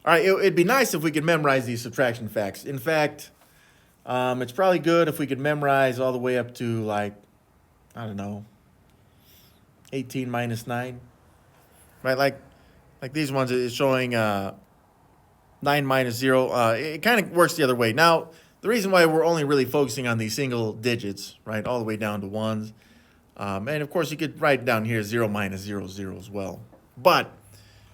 All right, it'd be nice if we could memorize these subtraction facts. In fact, it's probably good if we could memorize all the way up to like, I don't know, 18 minus 9, right? Like these ones is showing 9 minus 0. It kind of works the other way. Now, the reason why we're only really focusing on these single digits, right, all the way down to ones, and of course you could write down here 0 minus 0, 0 as well. But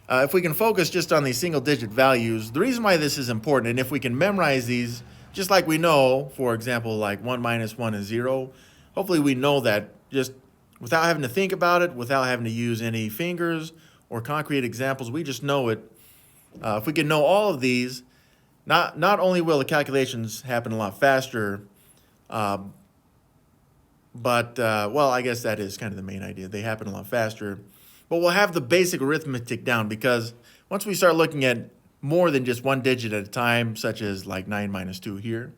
if we can focus just on these single digit values, the reason why this is important, and if we can memorize these, just like we know, for example, like 1 minus 1 is 0, hopefully we know that just without having to think about it, without having to use any fingers or concrete examples, we just know it. If we can know all of these, not only will the calculations happen a lot faster, but, well, I guess that is kind of the main idea. They happen a lot faster. But we'll have the basic arithmetic down, because once we start looking at more than just one digit at a time, such as like 9 minus 2 here,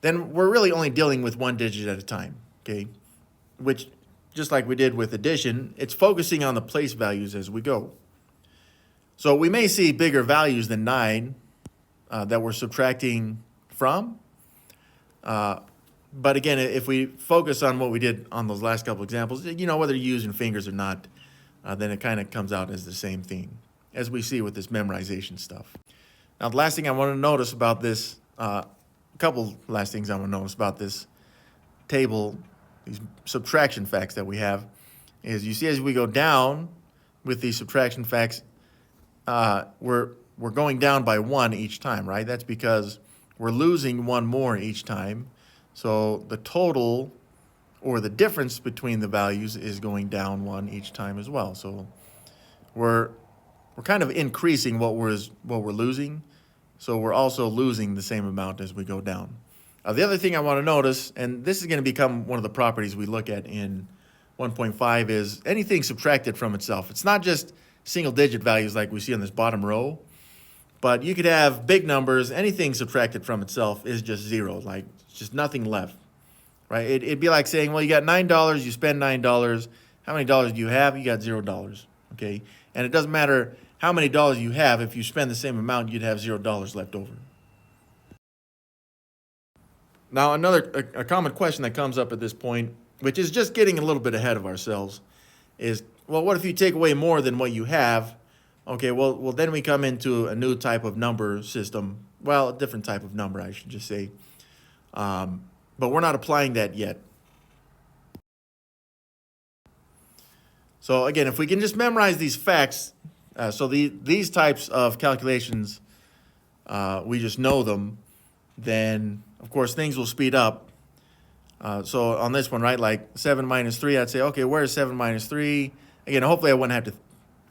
then we're really only dealing with one digit at a time, okay? Which, just like we did with addition, it's focusing on the place values as we go. So we may see bigger values than 9 that we're subtracting from. But again, if we focus on what we did on those last couple examples, you know, whether you're using fingers or not, then it kind of comes out as the same thing, as we see with this memorization stuff. Now, the last thing I want to notice about this, a couple last things I want to notice about this table, these subtraction facts that we have, is you see as we go down with these subtraction facts, we're going down by 1 each time, right? That's because we're losing 1 more each time. So the total, or the difference between the values, is going down 1 each time as well. So we're kind of increasing what we're losing. So we're also losing the same amount as we go down. The other thing I want to notice, and this is going to become one of the properties we look at in 1.5, is anything subtracted from itself. It's not just single digit values like we see on this bottom row, but you could have big numbers. Anything subtracted from itself is just 0, like just nothing left, right? It'd be like saying, well, you got $9, you spend $9. How many dollars do you have? You got $0, okay? And it doesn't matter how many dollars you have. If you spend the same amount, you'd have $0 left over. Now, a common question that comes up at this point, which is just getting a little bit ahead of ourselves, is, well, what if you take away more than what you have? Okay, well, then we come into a new type of number system. Well, a different type of number, I should just say. But we're not applying that yet. So again, if we can just memorize these facts, so these types of calculations, we just know them, then of course things will speed up. So on this one, right, like 7 minus 3, I'd say, okay, where's 7 minus 3? Again, hopefully I wouldn't have to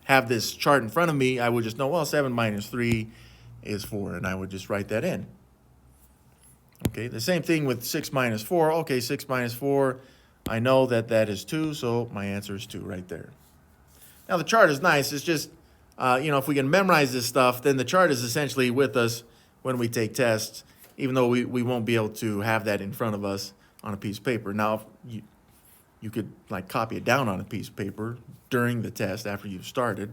have this chart in front of me. I would just know, well, 7 minus 3 is 4, and I would just write that in. Okay, the same thing with 6 minus 4. Okay, 6 minus 4, I know that that is 2, so my answer is 2 right there. Now, the chart is nice. It's just, if we can memorize this stuff, then the chart is essentially with us when we take tests, even though we won't be able to have that in front of us on a piece of paper. Now, you could like copy it down on a piece of paper during the test after you've started.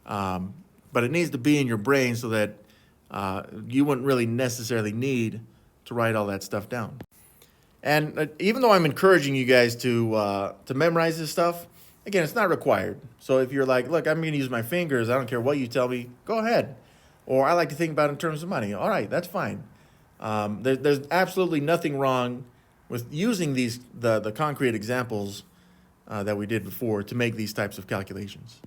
But it needs to be in your brain so that you wouldn't really necessarily need to write all that stuff down. And even though I'm encouraging you guys to memorize this stuff, again, it's not required. So if you're like, look, I'm going to use my fingers, I don't care what you tell me, go ahead. Or I like to think about it in terms of money. All right, that's fine. There's absolutely nothing wrong with using the concrete examples that we did before to make these types of calculations.